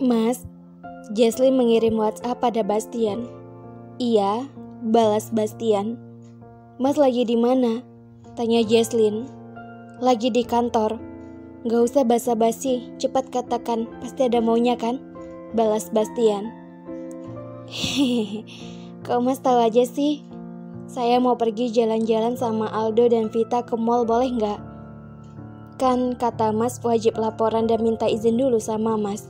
Mas, Jesslyn mengirim WhatsApp pada Bastian. Iya, balas Bastian. Mas lagi di mana? Tanya Jesslyn. Lagi di kantor. Gak usah basa-basi, cepat katakan, pasti ada maunya kan? Balas Bastian. Hehehe, kok Mas tahu aja sih? Saya mau pergi jalan-jalan sama Aldo dan Vita ke mall, boleh nggak? Kan kata Mas wajib laporan dan minta izin dulu sama Mas.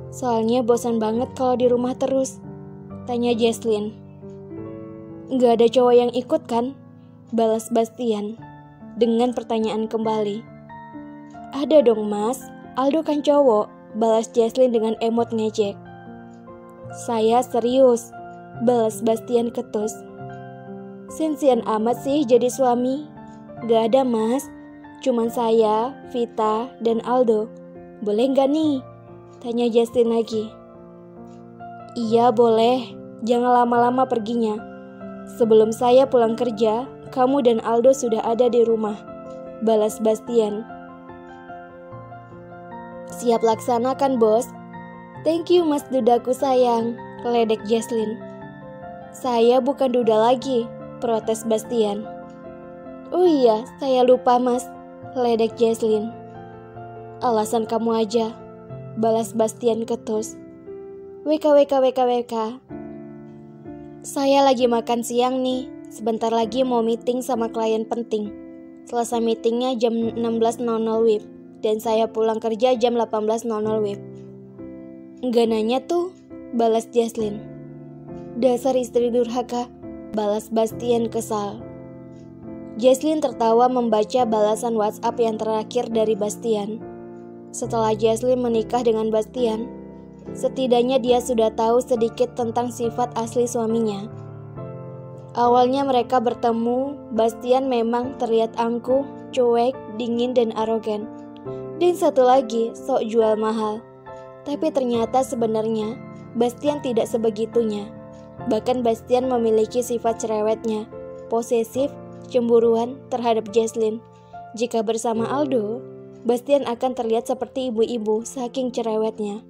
Soalnya bosan banget kalau di rumah terus. Tanya Jesslyn. Nggak ada cowok yang ikut kan? Balas Bastian dengan pertanyaan kembali. Ada dong Mas, Aldo kan cowok. Balas Jesslyn dengan emot ngejek. Saya serius, balas Bastian ketus. Sensian amat sih jadi suami. Gak ada Mas, cuman saya, Vita, dan Aldo. Boleh gak nih? Tanya Jesslyn lagi. Iya boleh, jangan lama-lama perginya. Sebelum saya pulang kerja, kamu dan Aldo sudah ada di rumah. Balas Bastian. Siap laksanakan bos. Thank you Mas dudaku sayang, ledek Jesslyn. Saya bukan duda lagi, protes Bastian. Oh iya, saya lupa Mas, ledek Jesslyn. Alasan kamu aja, balas Bastian ketus. WK. Saya lagi makan siang nih, sebentar lagi mau meeting sama klien penting. Selesai meetingnya jam 16.00 WIB, dan saya pulang kerja jam 18.00 WIB. Enggak nanya tuh, balas Jesslyn. Dasar istri durhaka, balas Bastian kesal. Jesslyn tertawa membaca balasan WhatsApp yang terakhir dari Bastian. Setelah Jesslyn menikah dengan Bastian, setidaknya dia sudah tahu sedikit tentang sifat asli suaminya. Awalnya mereka bertemu, Bastian memang terlihat angkuh, cuek, dingin, dan arogan. Dan satu lagi, sok jual mahal. Tapi ternyata sebenarnya, Bastian tidak sebegitunya. Bahkan Bastian memiliki sifat cerewetnya, posesif, cemburuan terhadap Jesslyn. Jika bersama Aldo, Bastian akan terlihat seperti ibu-ibu saking cerewetnya.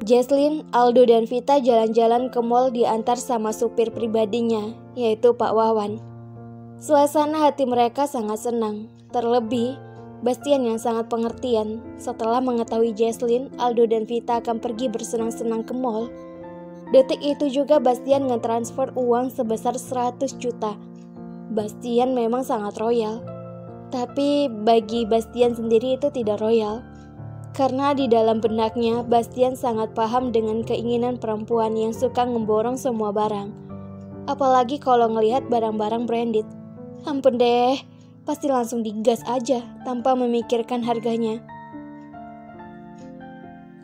Jesslyn, Aldo, dan Vita jalan-jalan ke mall diantar sama supir pribadinya, yaitu Pak Wawan. Suasana hati mereka sangat senang, terlebih Bastian yang sangat pengertian. Setelah mengetahui Jesslyn, Aldo, dan Vita akan pergi bersenang-senang ke mall, detik itu juga Bastian ngetransfer uang sebesar 100 juta. Bastian memang sangat royal, tapi bagi Bastian sendiri itu tidak royal. Karena di dalam benaknya, Bastian sangat paham dengan keinginan perempuan yang suka ngeborong semua barang. Apalagi kalau ngelihat barang-barang branded. Ampun deh, pasti langsung digas aja tanpa memikirkan harganya.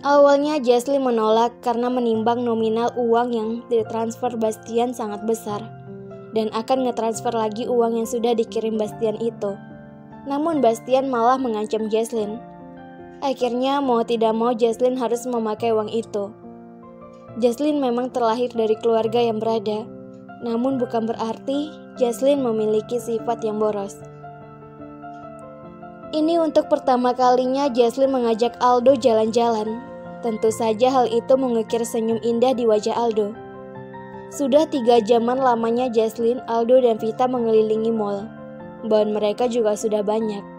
Awalnya Jesslyn menolak karena menimbang nominal uang yang ditransfer Bastian sangat besar dan akan ngetransfer lagi uang yang sudah dikirim Bastian itu. Namun Bastian malah mengancam Jesslyn. Akhirnya mau tidak mau Jesslyn harus memakai uang itu. Jesslyn memang terlahir dari keluarga yang berada, namun bukan berarti Jesslyn memiliki sifat yang boros. Ini untuk pertama kalinya Jesslyn mengajak Aldo jalan-jalan. Tentu saja hal itu mengukir senyum indah di wajah Aldo. Sudah 3 jaman lamanya Jesslyn, Aldo, dan Vita mengelilingi mall. Bahan mereka juga sudah banyak.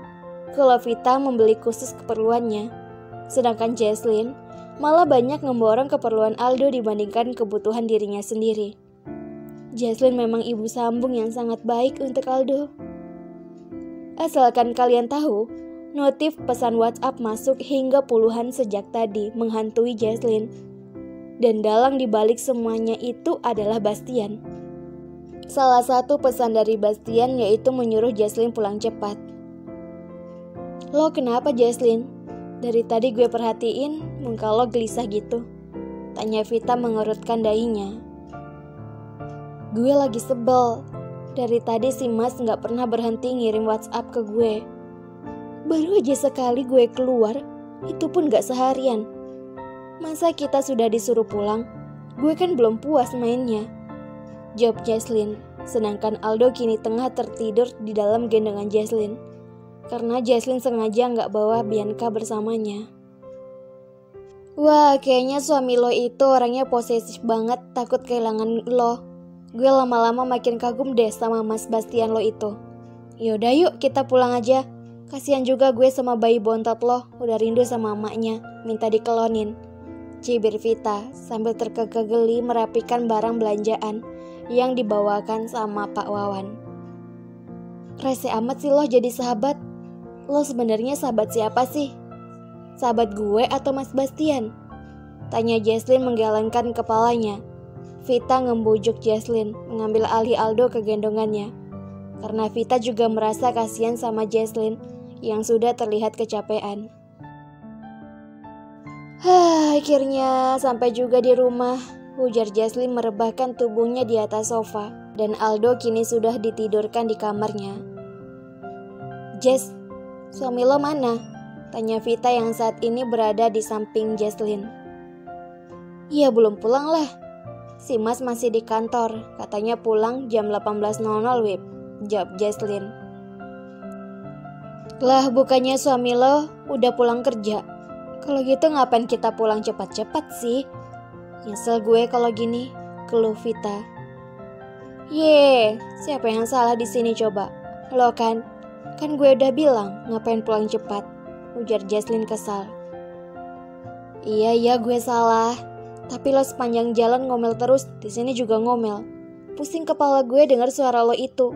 Kalau Vita membeli khusus keperluannya, sedangkan Jesslyn malah banyak ngeborong keperluan Aldo dibandingkan kebutuhan dirinya sendiri. Jesslyn memang ibu sambung yang sangat baik untuk Aldo. Asalkan kalian tahu, notif pesan WhatsApp masuk hingga puluhan sejak tadi menghantui Jesslyn. Dan dalang dibalik semuanya itu adalah Bastian. Salah satu pesan dari Bastian yaitu menyuruh Jesslyn pulang cepat. Lo kenapa Jesslyn? Dari tadi gue perhatiin muka lo gelisah gitu. Tanya Vita mengerutkan dahinya. Gue lagi sebel. Dari tadi si Mas gak pernah berhenti ngirim WhatsApp ke gue. Baru aja sekali gue keluar, itu pun gak seharian. Masa kita sudah disuruh pulang? Gue kan belum puas mainnya. Jawab Jesslyn, sedangkan Aldo kini tengah tertidur di dalam gendongan Jesslyn. Karena Jesslyn sengaja gak bawa Bianca bersamanya. Wah, kayaknya suami lo itu orangnya posesif banget, takut kehilangan lo. Gue lama-lama makin kagum deh sama Mas Bastian lo itu. Yaudah yuk kita pulang aja. Kasian juga gue sama bayi bontot lo, udah rindu sama emaknya, minta dikelonin. Cibir Vita sambil terkekeh geli merapikan barang belanjaan yang dibawakan sama Pak Wawan. Rese amat sih lo jadi sahabat. Lo sebenarnya sahabat siapa sih? Sahabat gue atau Mas Bastian? Tanya Jesslyn menggelengkan kepalanya. Vita ngembujuk Jesslyn mengambil alih Aldo ke gendongannya. Karena Vita juga merasa kasihan sama Jesslyn yang sudah terlihat kecapean. Akhirnya sampai juga di rumah, ujar Jesslyn merebahkan tubuhnya di atas sofa. Dan Aldo kini sudah ditidurkan di kamarnya. Jess, suami lo mana? Tanya Vita yang saat ini berada di samping Jesslyn. Iya belum pulang lah. Si Mas masih di kantor, katanya pulang jam 18.00 Wib, jawab Jesslyn. Lah bukannya suami lo udah pulang kerja? Kalau gitu ngapain kita pulang cepat-cepat sih? Nyesel gue kalau gini, keluh Vita. Siapa yang salah di sini coba? Lo kan? Kan gue udah bilang ngapain pulang cepat, ujar Jesslyn kesal. Iya gue salah. Tapi lo sepanjang jalan ngomel terus, di sini juga ngomel. Pusing kepala gue dengar suara lo itu.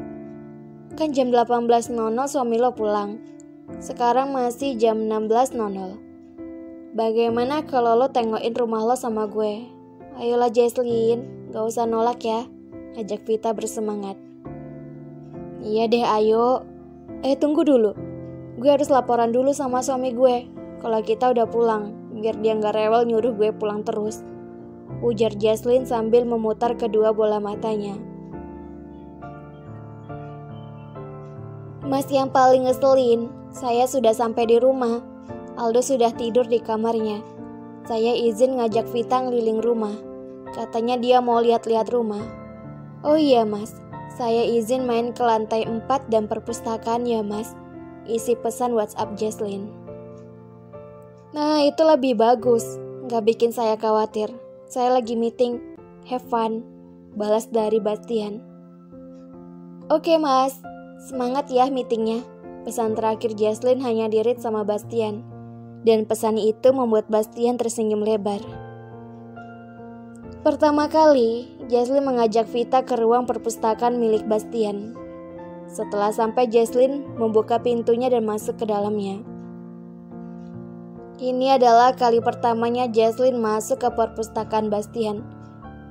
Kan jam 18.00 suami lo pulang. Sekarang masih jam 16.00. Bagaimana kalau lo tengokin rumah lo sama gue? Ayolah Jesslyn, gak usah nolak ya, ajak Vita bersemangat. Iya deh ayo. Tunggu dulu. Gue harus laporan dulu sama suami gue kalau kita udah pulang, biar dia gak rewel nyuruh gue pulang terus, ujar Jesslyn sambil memutar kedua bola matanya. Mas yang paling ngeselin, saya sudah sampai di rumah. Aldo sudah tidur di kamarnya. Saya izin ngajak Vita ngeliling rumah. Katanya dia mau lihat-lihat rumah. Oh iya mas, saya izin main ke lantai 4 dan perpustakaan ya mas, isi pesan WhatsApp Jesslyn. Nah itu lebih bagus, gak bikin saya khawatir. Saya lagi meeting, have fun, balas dari Bastian. Oke mas, semangat ya meetingnya. Pesan terakhir Jesslyn hanya di-read sama Bastian. Dan pesan itu membuat Bastian tersenyum lebar. Pertama kali, Jesslyn mengajak Vita ke ruang perpustakaan milik Bastian. Setelah sampai, Jesslyn membuka pintunya dan masuk ke dalamnya. Ini adalah kali pertamanya Jesslyn masuk ke perpustakaan Bastian.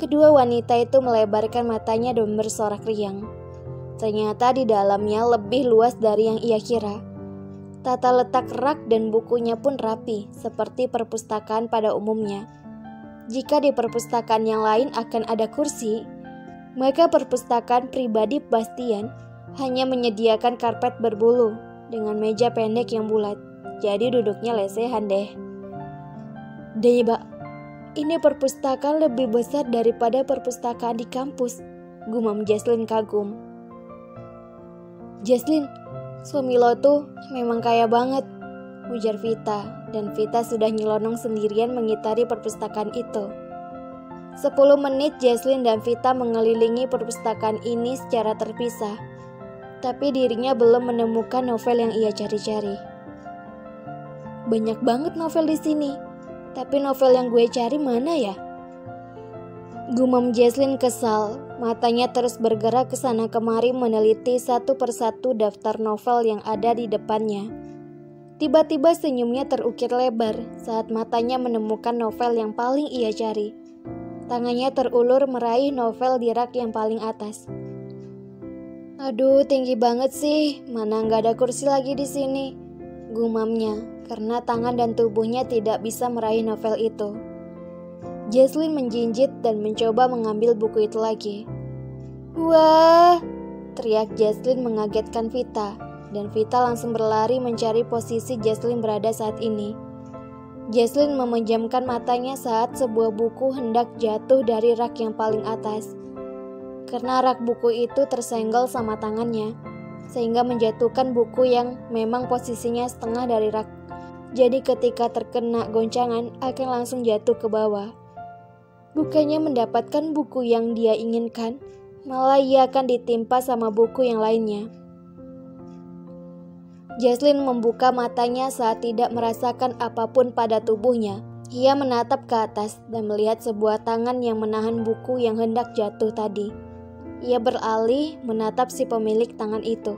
Kedua wanita itu melebarkan matanya dan bersorak riang. Ternyata di dalamnya lebih luas dari yang ia kira. Tata letak rak dan bukunya pun rapi, seperti perpustakaan pada umumnya. Jika di perpustakaan yang lain akan ada kursi, maka perpustakaan pribadi Bastian hanya menyediakan karpet berbulu dengan meja pendek yang bulat. Jadi duduknya lesehan deh. Deba, ini perpustakaan lebih besar daripada perpustakaan di kampus, gumam Jesslyn kagum. Jesslyn, suami lo tuh memang kaya banget, ujar Vita, dan Vita sudah nyelonong sendirian mengitari perpustakaan itu. 10 menit Jesslyn dan Vita mengelilingi perpustakaan ini secara terpisah, tapi dirinya belum menemukan novel yang ia cari-cari. Banyak banget novel di sini, tapi novel yang gue cari mana ya? Gumam Jesslyn kesal, matanya terus bergerak ke sana kemari meneliti satu persatu daftar novel yang ada di depannya. Tiba-tiba senyumnya terukir lebar saat matanya menemukan novel yang paling ia cari. Tangannya terulur meraih novel di rak yang paling atas. Aduh, tinggi banget sih, mana nggak ada kursi lagi di sini, gumamnya, karena tangan dan tubuhnya tidak bisa meraih novel itu. Jesslyn menjinjit dan mencoba mengambil buku itu lagi. Wah, teriak Jesslyn mengagetkan Vita, dan Vita langsung berlari mencari posisi Jesslyn berada saat ini. Jesslyn memejamkan matanya saat sebuah buku hendak jatuh dari rak yang paling atas. Karena rak buku itu tersenggol sama tangannya, sehingga menjatuhkan buku yang memang posisinya setengah dari rak Jadi ketika terkena goncangan akan langsung jatuh ke bawah. Bukannya mendapatkan buku yang dia inginkan, malah ia akan ditimpa sama buku yang lainnya. Jesslyn membuka matanya saat tidak merasakan apapun pada tubuhnya. Ia menatap ke atas dan melihat sebuah tangan yang menahan buku yang hendak jatuh tadi. Ia beralih menatap si pemilik tangan itu.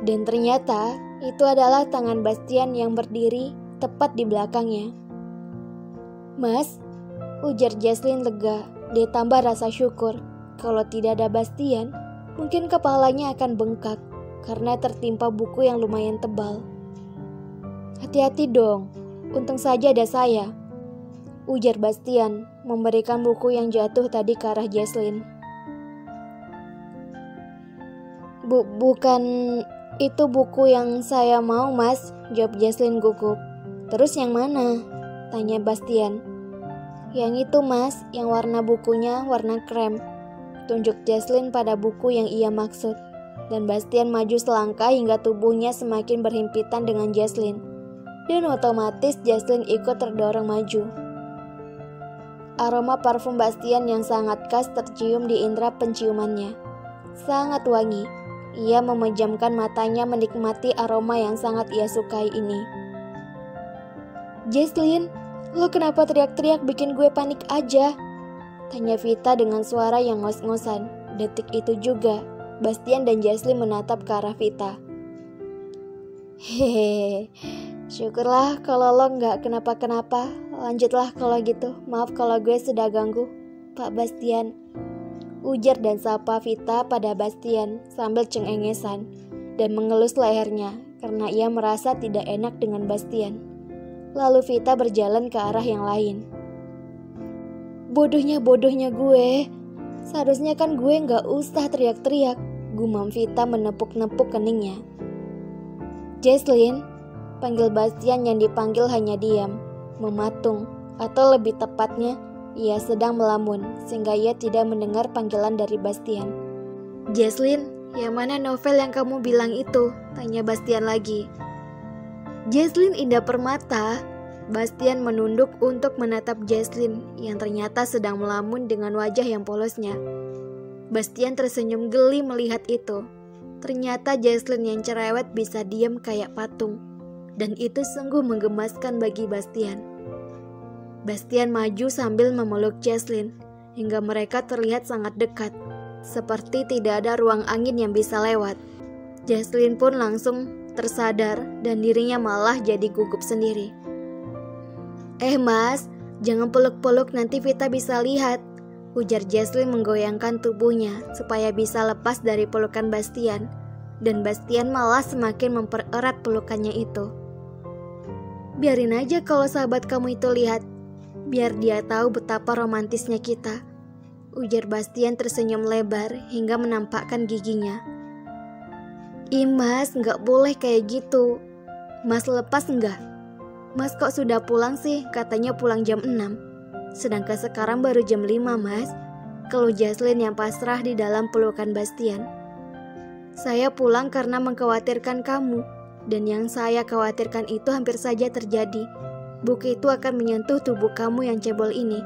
Dan ternyata itu adalah tangan Bastian yang berdiri tepat di belakangnya. "Mas," ujar Jesslyn lega, ditambah rasa syukur. Kalau tidak ada Bastian, mungkin kepalanya akan bengkak karena tertimpa buku yang lumayan tebal. "Hati-hati dong, untung saja ada saya," ujar Bastian, memberikan buku yang jatuh tadi ke arah Jesslyn. Bukan itu buku yang saya mau, Mas," jawab Jesslyn gugup. "Terus yang mana?" tanya Bastian. "Yang itu, Mas, yang warna bukunya warna krem," tunjuk Jesslyn pada buku yang ia maksud. Dan Bastian maju selangkah hingga tubuhnya semakin berhimpitan dengan Jesslyn. Dan otomatis Jesslyn ikut terdorong maju. Aroma parfum Bastian yang sangat khas tercium di indera penciumannya. Sangat wangi. Ia memejamkan matanya menikmati aroma yang sangat ia sukai ini. "Jesslyn, lo kenapa teriak-teriak bikin gue panik aja?" tanya Vita dengan suara yang ngos-ngosan. Detik itu juga, Bastian dan Jesslyn menatap ke arah Vita. "Hehehe, syukurlah kalau lo nggak kenapa-kenapa. Lanjutlah kalau gitu, maaf kalau gue sudah ganggu, Pak Bastian," ujar dan sapa Vita pada Bastian sambil cengengesan dan mengelus lehernya karena ia merasa tidak enak dengan Bastian. Lalu Vita berjalan ke arah yang lain. Bodohnya gue. Seharusnya kan gue nggak usah teriak-teriak," gumam Vita menepuk-nepuk keningnya. "Jesslyn," panggil Bastian yang dipanggil hanya diam, mematung, atau lebih tepatnya ia sedang melamun sehingga ia tidak mendengar panggilan dari Bastian. "Jesslyn, yang mana novel yang kamu bilang itu?" tanya Bastian lagi. "Jesslyn Indah Permata." Bastian menunduk untuk menatap Jesslyn yang ternyata sedang melamun dengan wajah yang polosnya. Bastian tersenyum geli melihat itu. Ternyata Jesslyn yang cerewet bisa diam kayak patung. Dan itu sungguh menggemaskan bagi Bastian. Bastian maju sambil memeluk Jesslyn hingga mereka terlihat sangat dekat, seperti tidak ada ruang angin yang bisa lewat. Jesslyn pun langsung tersadar dan dirinya malah jadi gugup sendiri. Mas, jangan peluk-peluk, nanti Vita bisa lihat," ujar Jesslyn menggoyangkan tubuhnya supaya bisa lepas dari pelukan Bastian. Dan Bastian malah semakin mempererat pelukannya itu. "Biarin aja kalau sahabat kamu itu lihat, biar dia tahu betapa romantisnya kita," ujar Bastian tersenyum lebar hingga menampakkan giginya. Mas, nggak boleh kayak gitu. Mas lepas nggak? Mas kok sudah pulang sih? Katanya pulang jam 6. Sedangkan sekarang baru jam 5, Mas. Keluh Jesslyn yang pasrah di dalam pelukan Bastian. "Saya pulang karena mengkhawatirkan kamu. Dan yang saya khawatirkan itu hampir saja terjadi. Buku itu akan menyentuh tubuh kamu yang cebol ini.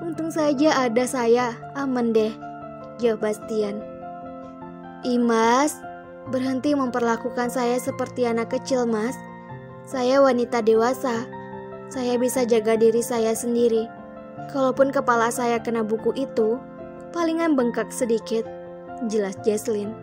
Untung saja ada saya, aman deh," jawab Bastian. Mas, berhenti memperlakukan saya seperti anak kecil, Mas. Saya wanita dewasa. Saya bisa jaga diri saya sendiri. Kalaupun kepala saya kena buku itu, palingan bengkak sedikit, jelas Jesslyn.